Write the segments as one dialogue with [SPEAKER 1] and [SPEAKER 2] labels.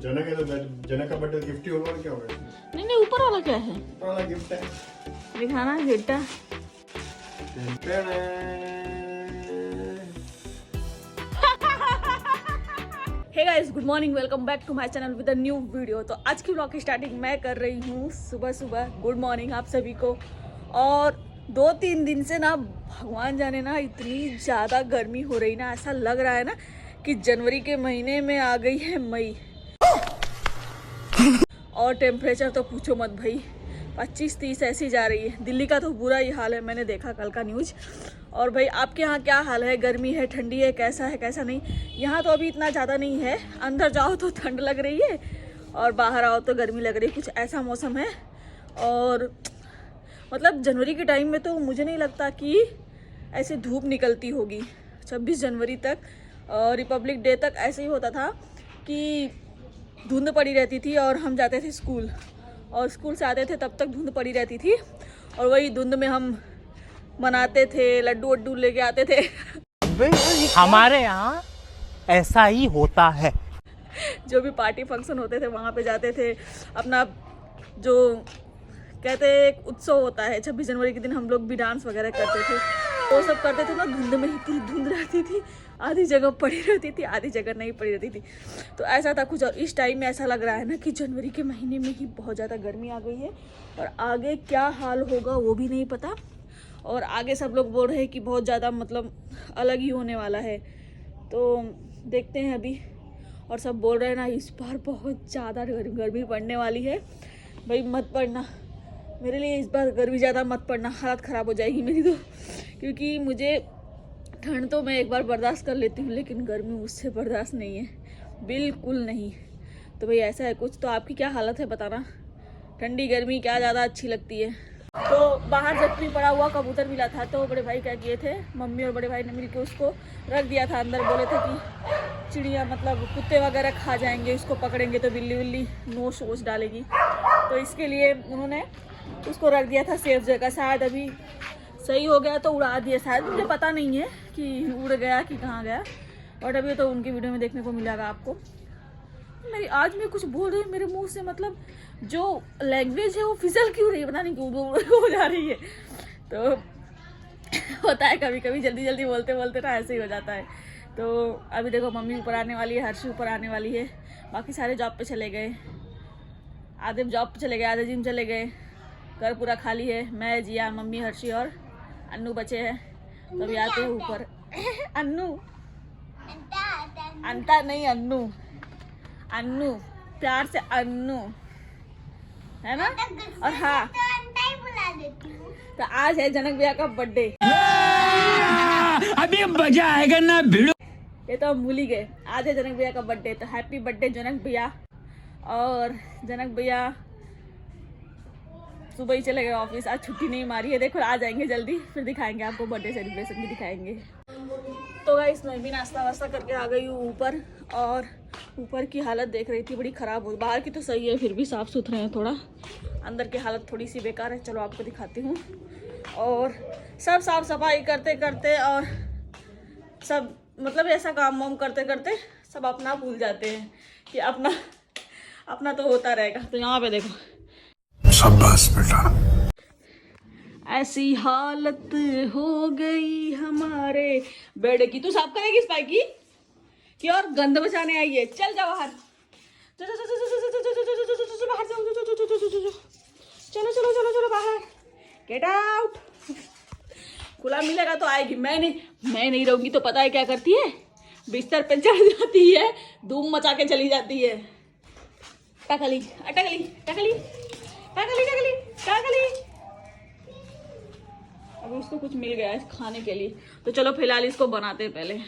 [SPEAKER 1] जनक है तो जनक का बर्थडे गिफ्ट ही होगा और क्या होगा इसमें?
[SPEAKER 2] नहीं नहीं, ऊपर वाला क्या है?
[SPEAKER 1] ऊपर वाला गिफ्ट है।
[SPEAKER 2] दिखाना gift. Hey guys, good morning, welcome back to my channel with a new video. तो आज की व्लॉग की स्टार्टिंग मैं कर रही हूँ सुबह सुबह। गुड मॉर्निंग आप सभी को। और 2-3 दिन से ना भगवान जाने ना इतनी ज़्यादा गर्मी हो रही ना, ऐसा लग रहा है ना कि जनवरी के महीने में आ गई है मई। और टेम्परेचर तो पूछो मत भाई, 25-30 ऐसी जा रही है। दिल्ली का तो बुरा ही हाल है, मैंने देखा कल का न्यूज़। और भाई आपके यहाँ क्या हाल है? गर्मी है, ठंडी है, कैसा है कैसा नहीं? यहाँ तो अभी इतना ज़्यादा नहीं है, अंदर जाओ तो ठंड लग रही है और बाहर आओ तो गर्मी लग रही है। कुछ ऐसा मौसम है। और मतलब जनवरी के टाइम में तो मुझे नहीं लगता कि ऐसे धूप निकलती होगी। 26 जनवरी तक, रिपब्लिक डे तक ऐसे ही होता था कि धुंध पड़ी रहती थी और हम जाते थे स्कूल, और स्कूल से आते थे तब तक धुंध पड़ी रहती थी, और वही धुंध में हम मनाते थे, लड्डू वड्डू लेके आते थे।
[SPEAKER 3] हमारे यहाँ ऐसा ही होता है।
[SPEAKER 2] जो भी पार्टी फंक्शन होते थे वहाँ पे जाते थे। अपना जो कहते एक उत्सव होता है 26 जनवरी के दिन, हम लोग भी डांस वगैरह करते थे। वो सब करते थे ना, धुंध में ही पूरी धुंध रहती थी, आधी जगह पड़ी रहती थी, आधी जगह नहीं पड़ी रहती थी। तो ऐसा था कुछ। और इस टाइम में ऐसा लग रहा है ना कि जनवरी के महीने में ही बहुत ज़्यादा गर्मी आ गई है, और आगे क्या हाल होगा वो भी नहीं पता। और आगे सब लोग बोल रहे हैं कि बहुत ज़्यादा मतलब अलग ही होने वाला है। तो देखते हैं अभी। और सब बोल रहे हैं ना इस बार बहुत ज़्यादा गर्मी पड़ने वाली है। भाई मत पड़ना, मेरे लिए इस बार गर्मी ज़्यादा मत पड़ना, हालत ख़राब हो जाएगी मेरी तो। क्योंकि मुझे ठंड तो मैं एक बार बर्दाश्त कर लेती हूँ, लेकिन गर्मी मुझसे बर्दाश्त नहीं है, बिल्कुल नहीं। तो भाई ऐसा है कुछ। तो आपकी क्या हालत है बताना, ठंडी गर्मी क्या ज़्यादा अच्छी लगती है? तो बाहर जटनी पड़ा हुआ कबूतर मिला था, तो बड़े भाई क्या किए थे, मम्मी और बड़े भाई ने मिलकर उसको रख दिया था अंदर। बोले थे कि चिड़िया मतलब कुत्ते वगैरह खा जाएंगे, उसको पकड़ेंगे तो बिल्ली विल्ली नोच वोच डालेगी। तो इसके लिए उन्होंने उसको रख दिया था सेफ जगह। शायद अभी सही हो गया तो उड़ा दिया, शायद, मुझे पता नहीं है कि उड़ गया कि कहाँ गया। बट अभी तो उनकी वीडियो में देखने को मिलेगा आपको। मेरी आज मैं कुछ बोल रही हूँ, मेरे मुंह से मतलब जो लैंग्वेज है वो फिसल क्यों रही है, पता नहीं क्यों हो जा रही है। तो होता है कभी कभी, जल्दी जल्दी बोलते बोलते ना ऐसे ही हो जाता है। तो अभी देखो मम्मी ऊपर आने वाली है, हर्षी ऊपर आने वाली है, बाकी सारे जॉब पे चले गए। आधे जॉब पे चले गए, आधे जिम चले गए, घर पूरा खाली है। मैं, जिया, मम्मी, हर्षी और अन्नू बचे हैं। तो अभी आते हैं ऊपर। अन्नू, अंता नहीं, अन्नू, अन्नू, प्यार से अन्नू, है ना? और हाँ, तो आज है जनक भैया का बर्थडे।
[SPEAKER 3] अभी मजा आएगा ना भिड़ो।
[SPEAKER 2] ये तो हम भूल ही गए, आज है जनक भैया का बर्थडे। तो हैप्पी बर्थडे जनक भैया। और जनक भैया सुबह ही चले गए ऑफिस, आज छुट्टी नहीं मारी है। देखो आ जाएंगे जल्दी, फिर दिखाएंगे आपको, बर्थडे सेलिब्रेशन भी दिखाएंगे। तो गाइस मैं भी नाश्ता वास्ता करके आ गई हूँ ऊपर, और ऊपर की हालत देख रही थी, बड़ी ख़राब हो। बाहर की तो सही है, फिर भी साफ़ सुथरे हैं थोड़ा, अंदर की हालत थोड़ी सी बेकार है। चलो आपको दिखाती हूँ। और सब साफ़ सफाई करते करते और सब मतलब ऐसा काम वाम करते करते सब अपना भूल जाते हैं कि अपना तो होता रहेगा। तो यहाँ पे देखो,
[SPEAKER 1] शाबाश बेटा,
[SPEAKER 2] ऐसी हालत हो गई हमारे बेड की। तू साफ करेगी स्पाई की कि और गंद बचाने आई है? चल जा बाहर, चलो बाहर चलो बाहर, गेट आउट। खुला मिलेगा तो आएगी, मैं नहीं रहूंगी तो पता है क्या करती है, बिस्तर पे चढ़ जाती है, धूम मचा के चली जाती है। टकली टकली टकली टकली टकली टकली। अभी उसको कुछ मिल गया है खाने के लिए, तो चलो फिलहाल इसको बनाते हैं पहले।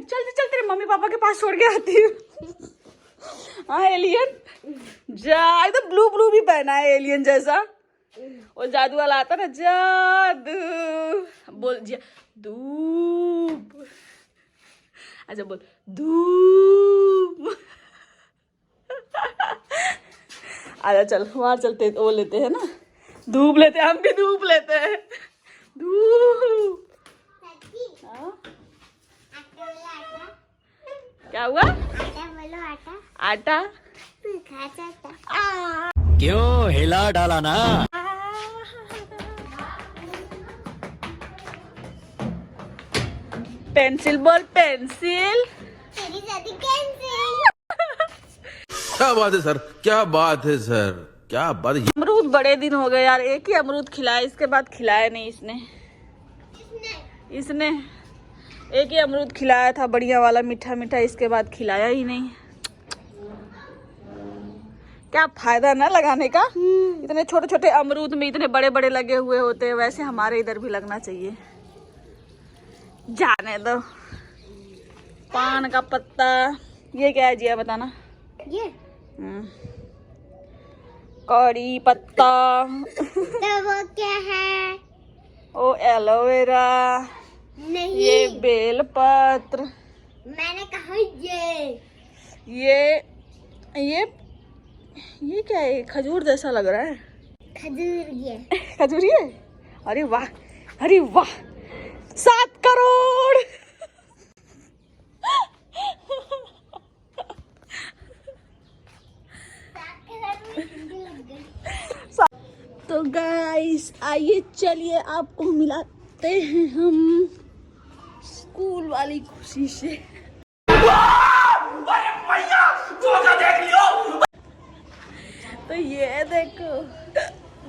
[SPEAKER 2] चल तेरे मम्मी पापा के पास छोड़ के आती हूँ। हाँ एलियन, जा एकदम ब्लू ब्लू भी पहना है एलियन जैसा। और जादू वाला आता ना, जादू बोल जिया, धूप। अच्छा बोल, धूप। आजा चल वहां चलते, वो लेते हैं ना, धूप लेते हैं, हम भी धूप लेते हैं, धूप। हाँ? क्या हुआ? आटा
[SPEAKER 4] क्यों हिला डाला ना?
[SPEAKER 2] पेंसिल बोल, पेंसिल।
[SPEAKER 5] क्या बात है सर, क्या बात है सर, क्या बात है।
[SPEAKER 2] अमरूद बड़े दिन हो गए यार, एक ही अमरूद खिलाया, इसके बाद खिलाया नहीं इसने एक ही अमरूद खिलाया था, बढ़िया वाला मीठा मीठा, इसके बाद खिलाया ही नहीं। क्या फायदा ना लगाने का, इतने छोटे छोटे अमरूद में इतने बड़े बड़े लगे हुए होते हैं। वैसे हमारे इधर भी लगना चाहिए। जाने दो। पान का पत्ता, ये क्या है जिया बताना?
[SPEAKER 6] ये
[SPEAKER 2] कड़ी पत्ता।
[SPEAKER 6] तो वो क्या है?
[SPEAKER 2] ओ एलोवेरा।
[SPEAKER 6] नहीं,
[SPEAKER 2] ये बेलपत्र।
[SPEAKER 6] मैंने कहा
[SPEAKER 2] ये क्या है? खजूर जैसा लग रहा है।
[SPEAKER 6] खजूर। ये
[SPEAKER 2] खजूरी है। अरे वाह, अरे वाह, 7 करोड़। तो गाइस आइए चलिए आपको मिलाते हैं हम स्कूल वाली खुशी से। तो ये देखो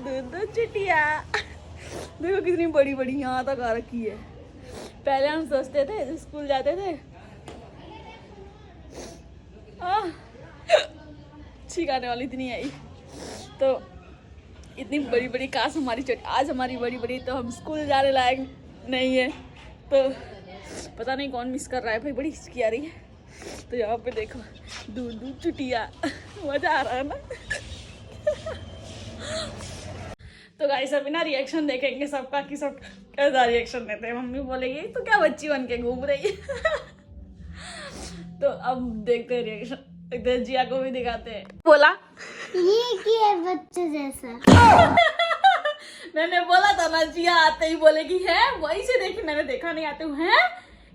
[SPEAKER 2] दो चिटिया, देखो कितनी बड़ी बड़ी यहाँ तक आ रखी है। पहले हम सोचते थे स्कूल जाते थे छींक आने वाली इतनी आई, तो इतनी बड़ी बड़ी काश हमारी आज हमारी बड़ी बड़ी, तो हम स्कूल जाने लायक नहीं है। तो पता नहीं कौन मिस कर रहा है भाई, बड़ी हिचकी आ रही है। तो यहाँ पे देखो दूर दूर चुटिया, मजा आ रहा है ना। तो गाइस अभी ना रिएक्शन देखेंगे सबका कि सब कैसा रिएक्शन देते हैं। मम्मी बोलेगी तो क्या बच्ची बन के घूम रही है। तो अब देखते हैं रिएक्शन, इधर जिया को भी दिखाते हैं। बोला
[SPEAKER 6] ये क्या है बच्चे जैसा?
[SPEAKER 2] मैंने बोला था ना, जिया आते ही बोलेगी है, वही से देखी, मैंने देखा नहीं आते हुए हैं।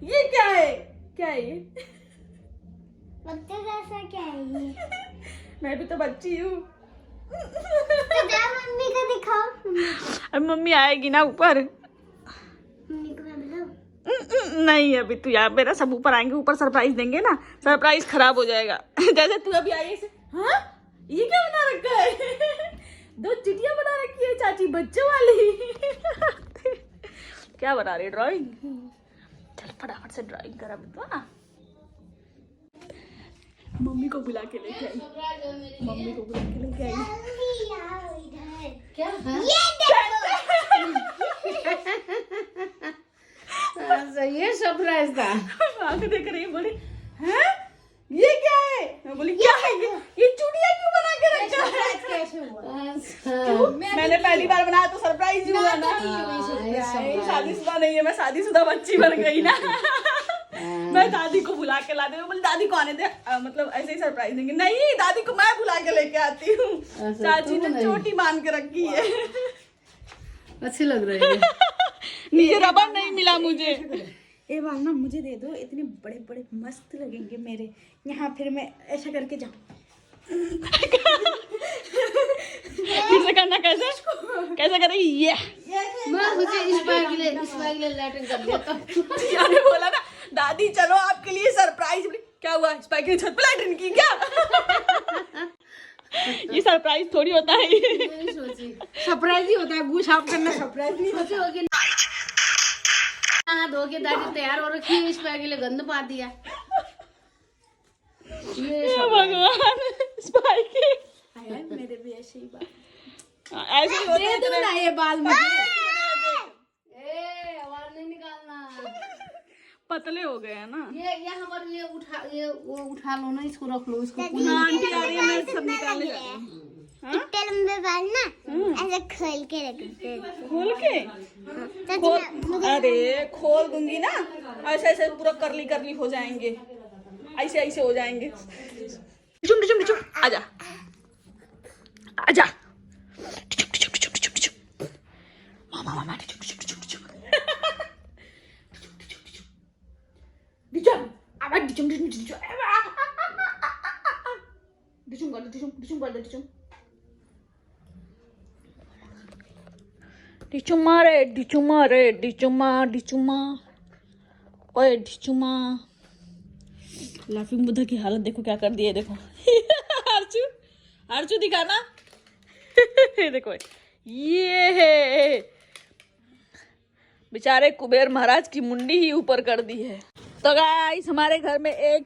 [SPEAKER 2] ये क्या है? क्या है ये?
[SPEAKER 6] बच्चे जैसा क्या है ये?
[SPEAKER 2] मैं भी तो बच्ची हूँ।
[SPEAKER 6] तो जा मम्मी को दिखाओ।
[SPEAKER 2] अब मम्मी आएगी ना ऊपर।
[SPEAKER 6] मम्मी को मैं बुलाऊं?
[SPEAKER 2] नहीं अभी तू यहाँ पे ना, सब ऊपर आएंगे, ऊपर सरप्राइज देंगे ना, सरप्राइज खराब हो जाएगा। जैसे तू अभी आई ऐसे, हाँ ये क्या बना रखा है? 2 चिटिया बना रखी है चाची, बच्चों वाली। क्या बना रही है? ड्राइंग। चल फटाफट से ड्राइंग करा बता। मम्मी को बुला के लेके आई, मम्मी को बुला के लेके आई।
[SPEAKER 6] क्या? ये देखो।
[SPEAKER 7] ये सरप्राइज था।
[SPEAKER 2] आंखें देख रही है, बोली हैं ये क्या है? मैं बोली क्या है ये चूड़िया क्यों बना के रखा है?
[SPEAKER 7] कैसे हुआ?
[SPEAKER 2] मैंने पहली बार बनाया तो सरप्राइज ही हुआ ना। शादीशुदा नहीं है मैं, शादीशुदा बच्ची बन गई ना। मैं दादी को बुला के ला दे, बोली दादी को आने दे, मतलब ऐसे ही सरप्राइज देंगे। नहीं दादी को मैं बुला के लेके आती हूँ, चाची ने चोटी बांध के रखी है।
[SPEAKER 7] अच्छी लग रही है।
[SPEAKER 2] नीचे रबर नहीं मिला मुझे।
[SPEAKER 7] ये बाल ना मुझे दे दो, इतने बड़े बड़े मस्त लगेंगे मेरे यहाँ, फिर मैं ऐसा करके जाऊँ।
[SPEAKER 2] कैसे करना? कैसे कैसे करेगी ये?
[SPEAKER 7] मैं मुझे इस बार के लिए लैटरिन कर देता हूँ।
[SPEAKER 2] यानी बोला ना दादी चलो आपके लिए सरप्राइज। क्या हुआ? स्पाइक ने छत पे लैटरिन की क्या? ये सरप्राइज थोड़ी होता है।
[SPEAKER 7] नहीं सोची सरप्राइज ही होता है, गूछ आप करना सरप्राइज नहीं होता। धो के दादी तैयार हो रखी है, इस बार के लिए गंद पा दिया।
[SPEAKER 2] ये भगवान स्पाइक
[SPEAKER 7] मेरे भी ऐसे ही बाल,
[SPEAKER 2] ऐसे ही होते
[SPEAKER 7] दे दो
[SPEAKER 2] हैं।
[SPEAKER 7] ना ये बाल मुझे। आवाज नहीं निकालना।
[SPEAKER 2] पतले हो गए हैं ना।
[SPEAKER 7] ये हमारे ये वो उठा लो ना, इसको रख लो, इसको
[SPEAKER 2] हाँ आंटी आ रही है, मैं सब निकालने जा रही हूँ।
[SPEAKER 6] इतने लंबे बाल ना ऐसे खोल के रखते हैं।
[SPEAKER 2] खोल के अरे खोल दूंगी ना, ऐसे ऐसे पूरा करली करली हो जाएंगे, ऐसे ऐसे हो जाएंगे। डिचुम डिचुम डिचुम, आजा आजा, डिचुम डिचुम डिचुम डिचुम डिचुम, मामा मामा डिचुम डिचुम डिचुम डिचुम, डिचुम आवाज डिचुम डिचुम डिचुम, डिचुम कर दे, डिचुम डिचुम कर दे, डिचुम डिचुमा रे डिचुमा रे डिचुमा डिचुमा, ओए डिचुमा। लाफिंग बुद्धा की हालत देखो क्या कर दी है, देखो हर्षू हर्षू दिखाना देखो ये है, बेचारे कुबेर महाराज की मुंडी ही ऊपर कर दी है। तो गाइस हमारे घर में एक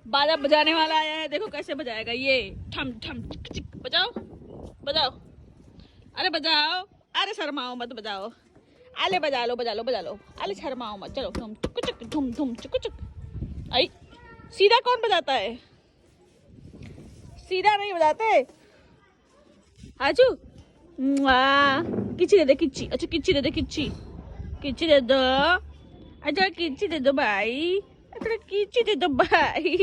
[SPEAKER 2] बाजा बजाने वाला आया है, देखो कैसे बजाएगा ये, ठम ठम चिक चिक, बजाओ बजाओ, अरे बजाओ, अरे शर्माओ मत, बजाओ, अरे बजा लो बजा लो बजा लो, अरे शर्माओ मत, चलो धुम चुक चुक धुम धुम चुक चुक। आई सीधा कौन बजाता है, सीधा नहीं बजाते। आजू किच्ची दे दे, किच्ची, अच्छा किच्ची दे दे, किच्ची किच्ची दे दो, अच्छा किच्ची दे दो भाई, अच्छा किच्ची दे दो भाई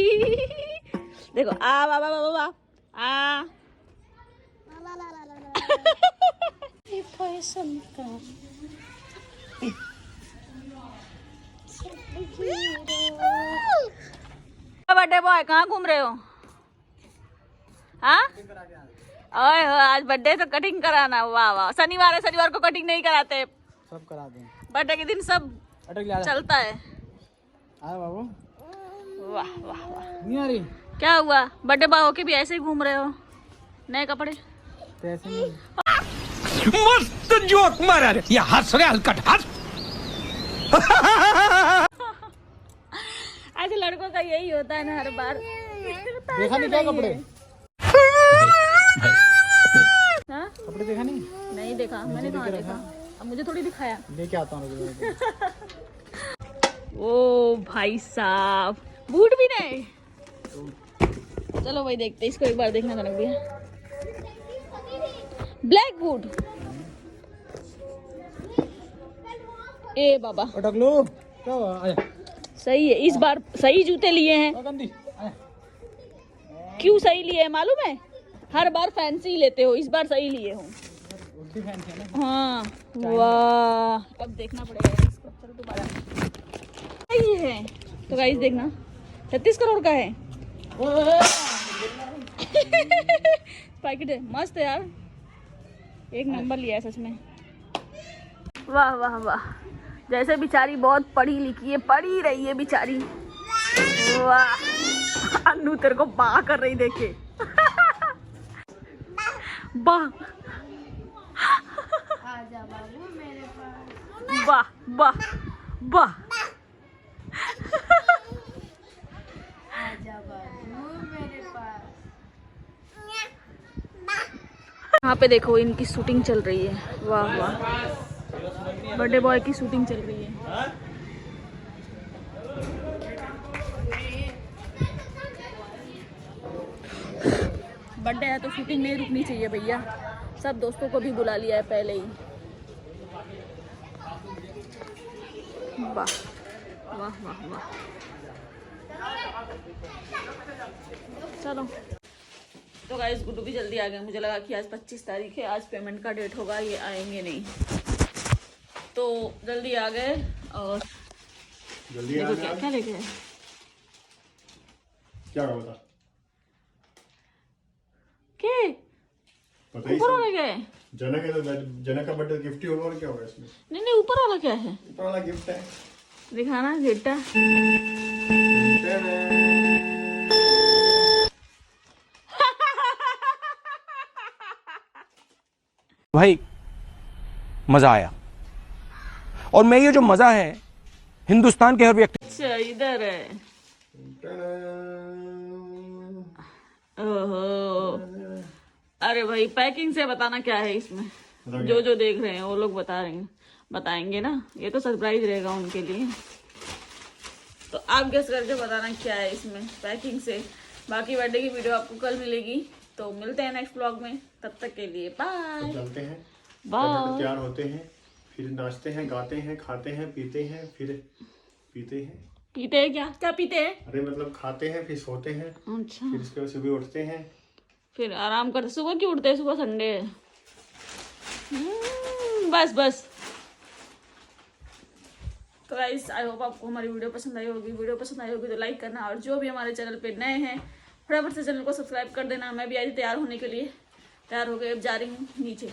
[SPEAKER 2] देखो आ बा बा बा बा आ बर्थडे बॉय कहाँ घूम रहे हो? हाँ ओए हो, आज बर्थडे तो कटिंग कराना, वाह वाह। शनिवार है, शनिवार को कटिंग नहीं कराते,
[SPEAKER 3] सब करा दें।
[SPEAKER 2] बर्थडे के दिन सब चलता है।
[SPEAKER 3] बाबू
[SPEAKER 2] वाह वाह वाह,
[SPEAKER 3] नहीं आ रही,
[SPEAKER 2] क्या हुआ? बर्थडे बॉय होके भी ऐसे ही घूम रहे हो, नए कपड़े
[SPEAKER 3] तो ऐसे नहीं।
[SPEAKER 4] मस्त जोक मारा रे, ये हंस रहे हलकट हंस।
[SPEAKER 2] ऐसे लड़कों का यही होता है ना हर बार।
[SPEAKER 3] देखा नहीं क्या कपड़े?
[SPEAKER 2] हाँ?
[SPEAKER 3] कपड़े देखा नहीं?
[SPEAKER 2] नहीं देखा, मैंने कहाँ देखा, अब मुझे थोड़ी दिखाया।
[SPEAKER 3] लेके आता हूँ।
[SPEAKER 2] ओ भाई साहब, बूट भी नहीं। चलो भाई देखते, इसको एक बार देखना कनक भैया, ब्लैक बूट। ए बाबा
[SPEAKER 3] अटक लो, क्या हुआ? आजा।
[SPEAKER 2] सही है, इस बार सही जूते लिए हैं।
[SPEAKER 3] गंदी, आजा।
[SPEAKER 2] क्यों सही लिए हैं मालूम है? हर बार फैंसी लेते हो, इस बार सही लिए हो। हाँ वाह, अब देखना पड़ेगा इसको। चलो दोबारा सही है तो गाइस देखना, 36 करोड़ का है पैकेट है, मस्त है यार, एक नंबर लिया है सच में। वाह वाह वाह, जैसे बेचारी बहुत पढ़ी लिखी है, पढ़ी रही है बेचारी। वाह अन्नू तेरे को बा कर रही देखे बा,
[SPEAKER 7] आजा बाबू मेरे पास,
[SPEAKER 2] वाह वाह वाह
[SPEAKER 7] आजा बाबू मेरे पास।
[SPEAKER 2] यहाँ पे देखो इनकी शूटिंग चल रही है, वाह वाह, बर्थडे बॉय की शूटिंग चल रही है। बर्थडे है तो शूटिंग नहीं रुकनी चाहिए भैया, सब दोस्तों को भी बुला लिया है पहले ही। वाह वाह वाह वाह, चलो। तो गाइस गुड्डू भी जल्दी आ गए, मुझे लगा कि आज 25 तारीख है, आज पेमेंट का डेट होगा, ये आएंगे नहीं, तो जल्दी आ गए। और
[SPEAKER 1] जल्दी
[SPEAKER 2] देखो
[SPEAKER 1] आ
[SPEAKER 2] क्या
[SPEAKER 1] गया।
[SPEAKER 2] क्या लेके आए,
[SPEAKER 1] क्या होगा
[SPEAKER 2] के
[SPEAKER 1] पता ही
[SPEAKER 2] ऊपर वाला क्या है?
[SPEAKER 1] जनक है तो जनक का बर्थडे गिफ्ट ही होगा, और क्या होगा इसमें?
[SPEAKER 2] नहीं नहीं, ऊपर वाला क्या है?
[SPEAKER 1] ऊपर वाला गिफ्ट है।
[SPEAKER 2] दिखाना घेटा।
[SPEAKER 8] भाई मजा आया, और मैं ये जो मजा है हिंदुस्तान के हर व्यक्ति।
[SPEAKER 2] अच्छा इधर है, ओहो, अरे भाई पैकिंग से बताना क्या है इसमें, जो जो देख रहे हैं वो लोग बताएंगे ना, ये तो सरप्राइज रहेगा उनके लिए। तो आप गेस करके बताना क्या है इसमें पैकिंग से। बाकी बर्थडे की वीडियो आपको कल मिलेगी। तो मिलते हैं नेक्स्ट ब्लॉग में, तब तक के लिए बाय।
[SPEAKER 1] तो चलते हैं,
[SPEAKER 2] बाय।
[SPEAKER 1] तैयार होते हैं, फिर नाचते हैं, गाते हैं, खाते हैं, पीते हैं, फिर पीते हैं।
[SPEAKER 2] पीते हैं क्या पीते हैं?
[SPEAKER 1] अरे मतलब खाते हैं, फिर सोते हैं,
[SPEAKER 2] अच्छा,
[SPEAKER 1] फिर इसके बाद सुबह उठते हैं,
[SPEAKER 2] फिर आराम करते। सुबह क्यों उठते हैं? सुबह संडे है। बस तो गाइस, आई होप आपको हमारी वीडियो पसंद आई होगी। वीडियो पसंद आई होगी तो लाइक करना, और जो भी हमारे चैनल पे नए हैं फटाफट से चैनल को सब्सक्राइब कर देना। मैं भी आई थी तैयार होने के लिए, तैयार हो गई, अब जा रही हूँ नीचे।